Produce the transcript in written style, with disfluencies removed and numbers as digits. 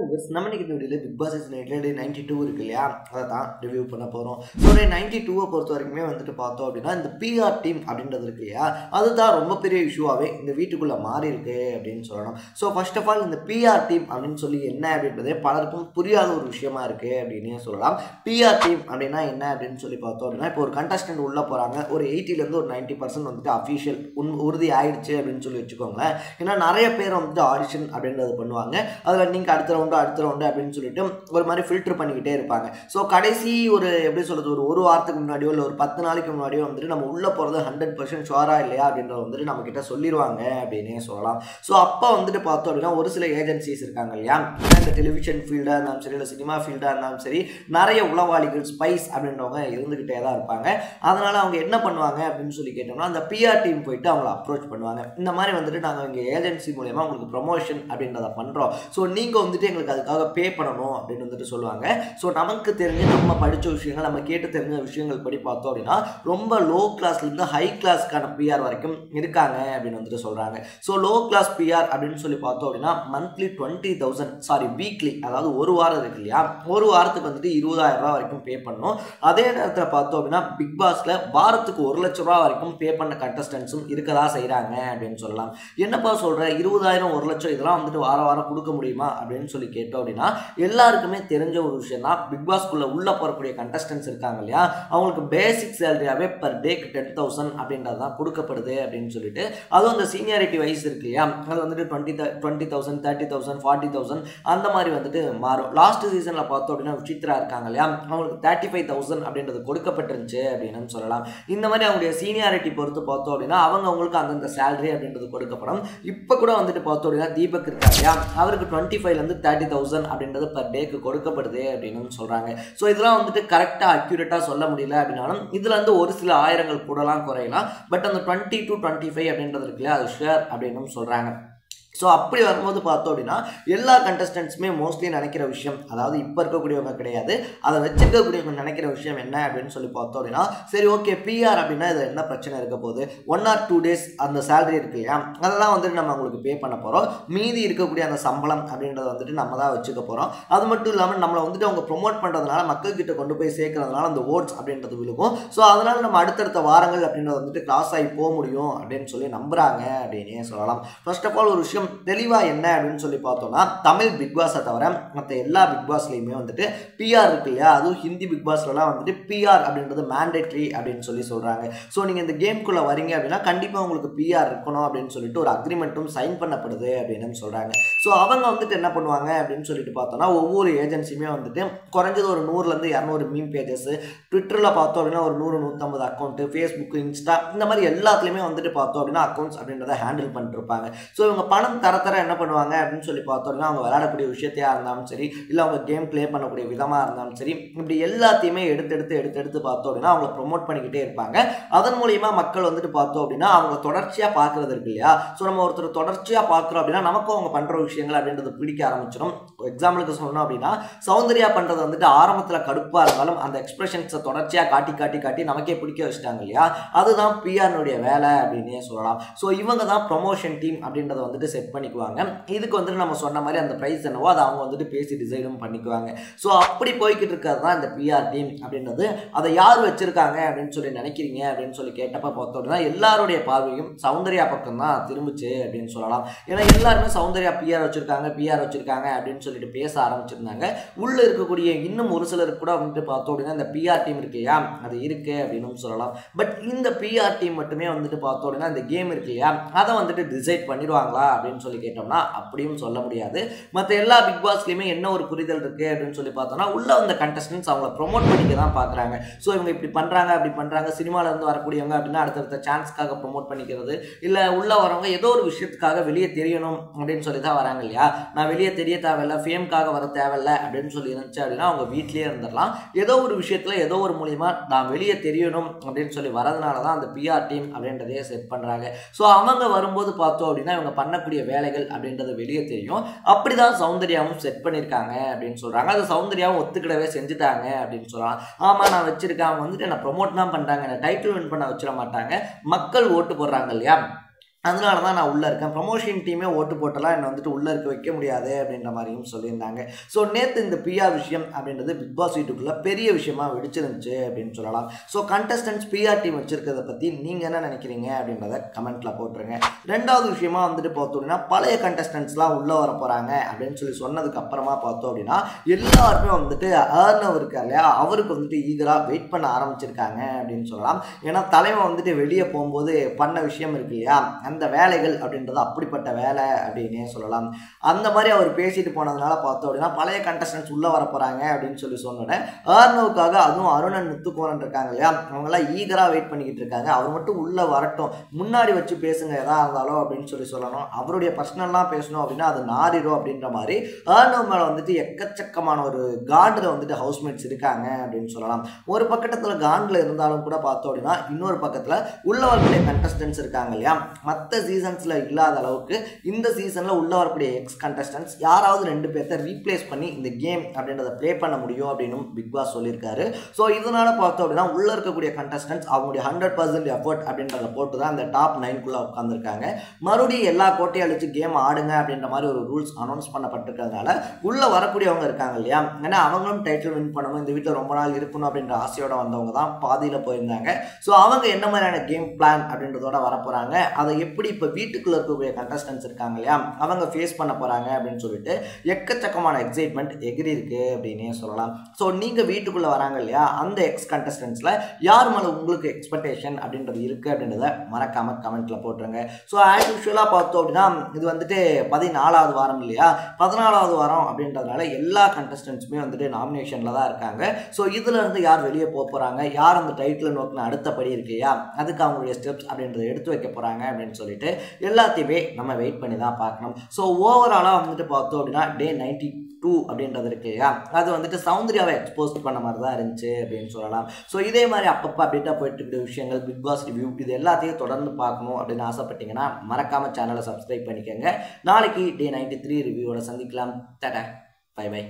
நம்ம இன்னைக்கு இந்த வீடியோல பிக் பாஸ் சீசன் 92 இருக்கு இல்லையா, அதை தான் ரிவ்யூ பண்ண போகிறோம். ஸோ 92 பொறுத்த வரைக்குமே வந்துட்டு பார்த்தோம் அப்படின்னா இந்த பிஆர் டீம் அப்படின்றது இருக்கு இல்லையா, அதுதான் ரொம்ப பெரிய இஷ்யூவாகவே இந்த வீட்டுக்குள்ளே மாறி இருக்கு அப்படின்னு சொல்லணும். ஸோ ஃபர்ஸ்ட் ஆஃப் ஆல் இந்த பிஆர் டீம் அப்படின்னு சொல்லி என்ன அப்படின்றதே பலருக்கும் புரியாத ஒரு விஷயமா இருக்கு அப்படின்னே சொல்லலாம். பிஆர் டீம் அப்படின்னா என்ன அப்படின்னு சொல்லி பார்த்தோம் அப்படின்னா, இப்போ ஒரு கண்டஸ்டன்ட் உள்ளே போகிறாங்க, ஒரு 80% ஒரு 90% வந்துட்டு அஃபீஷியல் உறுதி ஆயிடுச்சு அப்படின்னு சொல்லி வச்சுக்கோங்களேன். ஏன்னா நிறைய பேர் வந்துட்டு ஆடிஷன் அப்படின்றது பண்ணுவாங்க. அதில் நீங்கள் அடுத்த ரவுண்டு அப்படின்னு சொல்லிட்டு ஒரு மாதிரி ஃபில்டர் பண்ணிக்கிட்டே இருப்பாங்க. ஸோ கடைசி ஒரு எப்படி சொல்கிறது, ஒரு வாரத்துக்கு முன்னாடியோ இல்லை ஒரு 10 நாளைக்கு முன்னாடியோ வந்துட்டு நம்ம உள்ளே போகிறது 100% ஷுவராக இல்லையா அப்படின்றத வந்துட்டு நம்மக்கிட்ட சொல்லிடுவாங்க அப்படின்னே சொல்லலாம். ஸோ அப்போ வந்துட்டு பார்த்தோம் அப்படின்னா ஒரு சில ஏஜென்சிஸ் இருக்காங்க இல்லையா, இந்த டெலிவிஷன் ஃபீல்டாக இருந்தாலும் சரி இல்லை சினிமா ஃபீல்டாக இருந்தாலும் சரி, நிறைய உளவாளிகள் ஸ்பைஸ் அப்படின்றவங்க இருந்துக்கிட்டே தான் இருப்பாங்க. அதனால் அவங்க என்ன பண்ணுவாங்க அப்படின்னு சொல்லி கேட்டோம்னா, அந்த பிஆர் டீம் போயிட்டு அவங்கள அப்ரோச் பண்ணுவாங்க. இந்த மாதிரி வந்துட்டு நாங்கள் இங்கே ஏஜென்சி மூலயமா உங்களுக்கு ப்ரொமோஷன் அப்படின்றத பண்ணுறோம், ஸோ நீங்கள் வந்துட்டு எங்களுக்கு அதுக்காக பே பண்ணணும் அப்படின்னு வந்துட்டு சொல்லுவாங்க. ஸோ நமக்கு தெரிஞ்ச நம்ம படித்த விஷயங்கள், நம்ம கேட்டு தெரிஞ்ச விஷயங்கள் படி பார்த்தோம் அப்படின்னா ரொம்ப லோ கிளாஸ்லேருந்து ஹை கிளாஸ்க்கான பிஆர் வரைக்கும் இருக்காங்க அப்படின்னு வந்துட்டு சொல்கிறாங்க. ஸோ லோ கிளாஸ் பிஆர் அப்படின்னு சொல்லி பார்த்தோம் அப்படின்னா மந்த்லி 20,000 வீக்லி, அதாவது ஒரு வாரம் இருக்கு இல்லையா, ஒரு வாரத்துக்கு வந்துட்டு 20,000 ரூபா வரைக்கும் பே பண்ணணும். அதே நேரத்தில் பார்த்தோம் அப்படின்னா பிக் பாஸில் வாரத்துக்கு 1 லட்ச ரூபா வரைக்கும் பே பண்ண கண்டஸ்டன்ஸும் இருக்கதா செய்கிறாங்க அப்படின்னு சொல்லலாம். என்னப்பா சொல்கிற, 20,000 1 லட்சம் இதெல்லாம் வந்துட்டு வாரம் கொடுக்க முடியுமா அப்படின்னு சொல்லி கேட்டோம் அப்படின்னா, எல்லாருக்குமே தெரிஞ்ச ஒரு விஷயம் தான், பிக் பாஸ்க்குள்ளே உள்ளே போகக்கூடிய கண்டஸ்டன்ஸ் இருக்காங்க இல்லையா, அவங்களுக்கு பேசிக் சேலரியாகவே பர் டேக்கு 10,000 அப்படின்றது தான் கொடுக்கப்படுது அப்படின்னு சொல்லிட்டு, அதுவும் அந்த சீனியாரிட்டி வைஸ் இருக்கு இல்லையா, அது வந்துட்டு 20,000 30,000 40,000 அந்த மாதிரி வந்துட்டு மாறும். லாஸ்ட் சீசனில் பார்த்தோம் அப்படின்னா விசித்ரா இருக்காங்க இல்லையா, அவங்களுக்கு 35,000 அப்படின்றது கொடுக்கப்பட்டிருந்துச்சு அப்படின்னு சொல்லலாம். இந்த மாதிரி அவங்களுடைய சீனியாரிட்டி பொறுத்து பார்த்தோம் அப்படின்னா அவங்களுக்கு அந்தந்த சேலரி அப்படின்றது கொடுக்கப்படும். இப்போ கூட வந்துட்டு பார்த்தோம் அப்படின்னா தீபக் இருக்காங்க இல்லையா, அவருக்கு 25,000 30,000 அப்படின்றது பர் டேக்கு கொடுக்கப்படுது அப்படின்னு சொல்கிறாங்க. ஸோ இதெல்லாம் வந்துட்டு கரெக்டாக அக்யூரேட்டாக சொல்ல முடியல அப்படின்னாலும் இதில் வந்து ஒரு சில ஆயிரங்கள் கூடலாம் குறையலாம். பட் அந்த 20 to 25 அப்படின்றது இருக்கு இல்லையா, அது ஷேர் அப்படின்னு சொல்கிறாங்க. ஸோ அப்படி வரும்போது பார்த்தோம் அப்படின்னா எல்லா கண்டஸ்டன்ட்ஸுமே மோஸ்ட்லி நினைக்கிற விஷயம், அதாவது இப்போ இருக்கக்கூடியவங்க கிடையாது, அதை வச்சுக்கக்கூடியவங்க நினைக்கிற விஷயம் என்ன அப்படின்னு சொல்லி பார்த்தோம் அப்படின்னா, சரி ஓகே பிஆர் அப்படின்னா இதில் என்ன பிரச்சனை இருக்க போகுது, 1 or 2 days அந்த சேலரி இருக்கு இல்லையா, அதெல்லாம் வந்துட்டு நம்ம அவங்களுக்கு பே பண்ண போகிறோம், மீதி இருக்கக்கூடிய அந்த சம்பளம் அப்படின்றத வந்துட்டு நம்ம தான் வச்சுக்க போகிறோம். அது மட்டும் இல்லாமல் நம்மளை வந்துட்டு அவங்க ப்ரொமோட் பண்ணுறதுனால மக்கள்கிட்ட கொண்டு போய் சேர்க்கறதுனால அந்த ஓட்ஸ் அப்படின்றது விழுகும். ஸோ அதனால் நம்ம அடுத்தடுத்த வாரங்கள் அப்படின்றத வந்துட்டு கிராஸ் ஆகி போக முடியும் அப்படின்னு சொல்லி நம்புகிறாங்க அப்படின்னே சொல்லலாம். ஃபர்ஸ்ட் ஆஃப் ஆல் ஒரு விஷயம் தெளிவாக என்ன அப்படின்னு சொல்லி பார்த்தோம்னா, தமிழ் பிக் பாஸை தவிர மற்ற எல்லா பிக் பாஸ்லையுமே வந்துட்டு பிஆர் இருக்கு இல்லையா, அதுவும் ஹிந்தி பிக் பாஸ்லாம் வந்துட்டு பிஆர் அப்படின்றது மேண்டேட்ரி அப்படின்னு சொல்லி சொல்கிறாங்க. ஸோ நீங்கள் இந்த கேம்குள்ளே வரீங்க அப்படின்னா கண்டிப்பாக உங்களுக்கு பிஆர் இருக்கணும் அப்படின்னு சொல்லிட்டு ஒரு அக்ரிமெண்ட்டும் சைன் பண்ணப்படுது அப்படின்னு சொல்கிறாங்க. ஸோ அவங்க வந்துட்டு என்ன பண்ணுவாங்க அப்படின்னு சொல்லிட்டு பார்த்தோம்னா, ஒவ்வொரு ஏஜென்சியுமே வந்துட்டு குறைஞ்சது ஒரு 100லேருந்து 200 மீம் பேஜஸ், ட்விட்டரில் பார்த்தோம் அப்படின்னா ஒரு 100-150 அக்கௌண்ட்டு, ஃபேஸ்புக் இன்ஸ்டா இந்த மாதிரி எல்லாத்துலேயுமே வந்துட்டு பார்த்தோம் அப்படின்னா அக்கௌண்ட்ஸ் அப்படின்றத ஹேண்டில் பண்ணிட்டு இருப்பாங்க. ஸோ இவங்க பணம் தர என்ன பண்ணுவாங்க அப்படின்னு சொல்லி பார்த்தோம்னா, அவங்க விளையாடக்கூடிய விஷயத்தையா இருந்தாலும் சரி இல்லை அவங்க கேம் பிளே பண்ணக்கூடிய விதமாக இருந்தாலும் சரி, இப்படி எல்லாத்தையுமே எடுத்து பார்த்தோம் அப்படின்னா அவங்களை ப்ரொமோட் பண்ணிக்கிட்டே இருப்பாங்க. அதன் மூலியமா மக்கள் வந்துட்டு பார்த்தோம் அப்படின்னா அவங்க தொடர்ச்சியாக பார்க்கறது இருக்கு இல்லையா. ஸோ நம்ம ஒருத்தர் தொடர்ச்சியாக பார்க்குறோம் அப்படின்னா நமக்கும் அவங்க பண்ணுற விஷயங்கள் அப்படின்றது பிடிக்க ஆரம்பிச்சிடும். எக்ஸாம்பிளுக்கு சொல்லணும் அப்படின்னா சௌந்தர்யா பண்ணுறது வந்துட்டு ஆரம்பத்தில் கடுப்பாக இருந்தாலும் அந்த எக்ஸ்பிரஷன்ஸை தொடர்ச்சியாக காட்டி நமக்கே பிடிக்க வச்சுட்டாங்க இல்லையா, அதுதான் பிஆர்னுடைய வேலை அப்படின்னே சொல்லலாம். ஸோ இவங்க தான் ப்ரொமோஷன் டீம் அப்படின்றத வந்துட்டு செட் பண்ணிக்குவாங்க. இதுக்கு வந்துட்டு நம்ம சொன்ன மாதிரி அந்த பிரைஸ் என்னவோ அதை அவங்க வந்துட்டு பேசி டிசைடும் பண்ணிக்குவாங்க. ஸோ அப்படி போய்கிட்டு இருக்கிறது தான் இந்த பிஆர் டீம் அப்படின்றது. அதை யார் வச்சிருக்காங்க அப்படின்னு சொல்லி நினைக்கிறீங்க அப்படின்னு சொல்லி கேட்டப்ப பார்த்தோம்னா எல்லாருடைய பார்வையும் சௌந்தர்யா பக்கம் தான் திரும்பிச்சு அப்படின்னு சொல்லலாம். ஏன்னா எல்லாருமே சௌந்தர்யா பிஆர் வச்சிருக்காங்க அப்படின்னு சொல்லிட்டு பேச ஆரம்பிச்சிருந்தாங்க. உள்ள இருக்கக்கூடிய இன்னும் ஒரு சிலருக்கு கூட வந்துட்டு பார்த்தோம் அப்படின்னா இந்த பிஆர் டீம் இருக்கையா அது இருக்கு அப்படின்னு சொல்லலாம். பட் இந்த பிஆர் டீம் மட்டுமே வந்துட்டு பார்த்தோம் அப்படின்னா இந்த கேம் இருக்கு இல்லையா, அதை வந்துட்டு டிசைட் பண்ணிடுவாங்களா அப்படின்னு சொல்லி கேட்டோம்னா அப்படியும் சொல்ல முடியாது. மற்ற எல்லா பிக் பாஸ்லையுமே என்ன ஒரு புரிதல் இருக்கு அப்படின்னு சொல்லி பார்த்தோம்னா, உள்ள வந்த கண்டஸ்டன்ஸ் அவங்கள ப்ரொமோட் பண்ணிக்க தான் பார்க்குறாங்க. ஸோ இவங்க இப்படி பண்ணுறாங்க அப்படி பண்ணுறாங்க, சினிமாவில் இருந்து வரக்கூடியவங்க அப்படின்னா அடுத்தடுத்த சான்ஸ்க்காக ப்ரொமோட் பண்ணிக்கிறது, இல்லை உள்ள வரவங்க ஏதோ ஒரு விஷயத்துக்காக வெளியே தெரியணும் அப்படின்னு சொல்லி தான் வராங்க இல்லையா. நான் வெளியே தெரிய தேவையில்லை, ஃபேம்காக வர தேவையில்லை அப்படின்னு சொல்லி இருந்துச்சு அப்படின்னா அவங்க வீட்லேயே இருந்துடலாம். ஏதோ ஒரு விஷயத்தில் ஏதோ ஒரு மூலியமா நான் வெளியே தெரியணும் அப்படின்னு சொல்லி வரதுனால தான் அந்த பிஆர் டீம் அப்படின்றதையே செட் பண்ணுறாங்க. ஸோ அவங்க வரும்போது பார்த்தோம் அப்படின்னா இவங்க பண்ணக்கூடிய வேலைகள் அப்படின்றது வெளியே தெரியும். அப்படிதான் சௌந்தர்யாவும் செட் பண்ணியிருக்காங்க அப்படின்னு சொல்கிறாங்க. அது சௌந்தர்யாவும் ஒத்துக்கிடவே செஞ்சுட்டாங்க அப்படின்னு சொல்லலாம். ஆமாம் நான் வச்சிருக்கேன், அவங்க வந்துட்டு என்னை ப்ரொமோட் தான் பண்ணுறாங்க, என்னை டைட்டில் வின் பண்ண வச்சிட மாட்டாங்க, மக்கள் ஓட்டு போடுறாங்க இல்லையா, அதனால தான் நான் உள்ளே இருக்கேன். ப்ரமோஷன் டீமே ஓட்டு போட்டெல்லாம் என்னை வந்துட்டு உள்ளே இருக்க வைக்க முடியாது அப்படின்ற மாதிரியும் சொல்லியிருந்தாங்க. ஸோ நேற்று இந்த பிஆர் விஷயம் அப்படின்றது பிக் பாஸ் வீட்டுக்குள்ளே பெரிய விஷயமா வெடிச்சிருந்துச்சு அப்படின்னு சொல்லலாம். ஸோ கண்டஸ்டன்ட்ஸ் பிஆர் டீம் வச்சிருக்கிறத பற்றி நீங்கள் என்ன நினைக்கிறீங்க அப்படின்றத கமெண்ட்டில் போட்டுருங்க. ரெண்டாவது விஷயமா வந்துட்டு பார்த்தோம் அப்படின்னா பழைய கண்டஸ்டன்ட்ஸ்லாம் உள்ளே வர போகிறாங்க அப்படின்னு சொன்னதுக்கு அப்புறமா பார்த்தோம் அப்படின்னா எல்லாருமே வந்துட்டு ஆர்னவ் இருக்கார் இல்லையா, அவருக்கு வந்துட்டு ஈகராக வெயிட் பண்ண ஆரம்பிச்சிருக்காங்க அப்படின்னு சொல்லலாம். ஏன்னா தலைவன் வந்துட்டு வெளியே போகும்போது பண்ண விஷயம் இருக்கு இல்லையா, அந்த வேலைகள் அப்படின்றது அப்படிப்பட்ட வேலை அப்படின்னே சொல்லலாம். அந்த மாதிரி அவர் பேசிட்டு போனதுனால பார்த்தோம் அப்படின்னா பழைய கண்டஸ்டன்ட்ஸ் உள்ளே வர போகிறாங்க அப்படின்னு சொன்னோன்னே ஆர்னவுக்காக, அதுவும் அருணன் முத்துக்குமரன் இருக்காங்க இல்லையா, அவங்களாம் ஈகராக வெயிட் பண்ணிக்கிட்டு இருக்காங்க. அவர் மட்டும் உள்ளே வரட்டும், முன்னாடி வச்சு பேசுங்க எதா இருந்தாலும் அப்படின்னு சொல்லணும். அவருடைய பர்சனல்லாம் பேசணும் அப்படின்னா அது நாரிடும் அப்படின்ற மாதிரி ஆர்னவ் மேலே வந்துட்டு எக்கச்சக்கமான ஒரு காண்டில் வந்துட்டு ஹவுஸ்மேட்ஸ் இருக்காங்க அப்படின்னு சொல்லலாம். ஒரு பக்கத்தில் காண்டில் இருந்தாலும் கூட பார்த்தோம் அப்படின்னா இன்னொரு பக்கத்தில் உள்ள வரக்கூடிய கண்டஸ்டன்ட்ஸ் இருக்காங்க இல்லையா, மற்ற சீசன்ஸில் இல்லாத அளவுக்கு இந்த சீசனில் உள்ள வரக்கூடிய எக்ஸ் கண்டஸ்டன்ட்ஸ் யாராவது 2 பேர்த்த ரீப்ளேஸ் பண்ணி இந்த கேம் அப்படின்றத ப்ளே பண்ண முடியும் அப்படின்னு பிக் பாஸ் சொல்லியிருக்காரு. ஸோ இதனால பார்த்தோம் அப்படின்னா உள்ள இருக்கக்கூடிய கண்டஸ்டன்ட்ஸ் அவங்களுடைய 100% எஃபர்ட் அப்படின்றத போட்டு தான் அந்த டாப் 9குள்ளே உட்காந்துருக்காங்க. மறுபடியும் எல்லா கோட்டையும் அழிச்சு கேம் ஆடுங்க அப்படின்ற மாதிரி ஒரு ரூல்ஸ் அனௌன்ஸ் பண்ணப்பட்டிருக்கிறதுனால உள்ள வரக்கூடியவங்க இருக்காங்க இல்லையா, ஏன்னா அவங்களும் டைட்டில் வின் பண்ணணும், இந்த வீட்டில் ரொம்ப நாள் இருக்கணும் அப்படின்ற ஆசையோட வந்தவங்க தான் பாதியில் போயிருந்தாங்க. ஸோ அவங்க என்ன மாதிரியான கேம் பிளான் அப்படின்றதோட வரப்போகிறாங்க, அதை எப்படி இப்போ வீட்டுக்குள்ளே இருக்கக்கூடிய கண்டஸ்டன்ஸ் இருக்காங்க இல்லையா அவங்க ஃபேஸ் பண்ண போகிறாங்க அப்படின்னு சொல்லிட்டு எக்கச்சக்கமான எக்ஸைட்மெண்ட் எகிரி இருக்கு அப்படின்னே சொல்லலாம். ஸோ நீங்கள் வீட்டுக்குள்ளே வராங்க இல்லையா, அந்த எக்ஸ் கண்டஸ்டன்ஸில் யார் மேலே உங்களுக்கு எக்ஸ்பெக்டேஷன் அப்படின்றது இருக்குது அப்படின்றத மறக்காமல் கமெண்ட்டில் போட்டுருங்க. ஸோ ஆஸ் யூஷுவலாக பார்த்தோம் அப்படின்னா இது வந்துட்டு 14வது வாரம் இல்லையா, 14வது வாரம் அப்படின்றதுனால எல்லா கண்டஸ்டன்ஸுமே வந்துட்டு நாமினேஷனில் தான் இருக்காங்க. ஸோ இதில் இருந்து யார் வெளியே போகிறாங்க, யார் அந்த டைட்டில் நோக்கின அடுத்தபடி இருக்கு இல்லையா, அதுக்கு அவங்களுடைய ஸ்டெப்ஸ் அப்படின்றத எடுத்து வைக்க போகிறாங்க அப்படின்னு சொல்லிட்டு எல்லாத்தையுமே நம்ம வெயிட் பண்ணி தான் பார்க்கணும். ஸோ ஓவராலாக வந்துட்டு பார்த்தோம் அப்படின்னா டே 92 அப்படின்றது இருக்கு இல்லையா, அது வந்துட்டு சௌந்தர்யாவை எக்ஸ்போஸ் பண்ண மாதிரி தான் இருந்துச்சு அப்படின்னு சொல்லலாம். ஸோ இதே மாதிரி அப்பப்போ அப்டேட்டாக போயிட்டு இருக்கிற விஷயங்கள், பிக் பாஸ் ரிவ்யூ, இது எல்லாத்தையும் தொடர்ந்து பார்க்கணும் அப்படின்னு ஆசைப்பட்டீங்கன்னா மறக்காம சேனலை சப்ஸ்கிரைப் பண்ணிக்கோங்க. நாளைக்கு டே 93 ரிவ்யூவோட சந்திக்கலாம். Tata, bye by.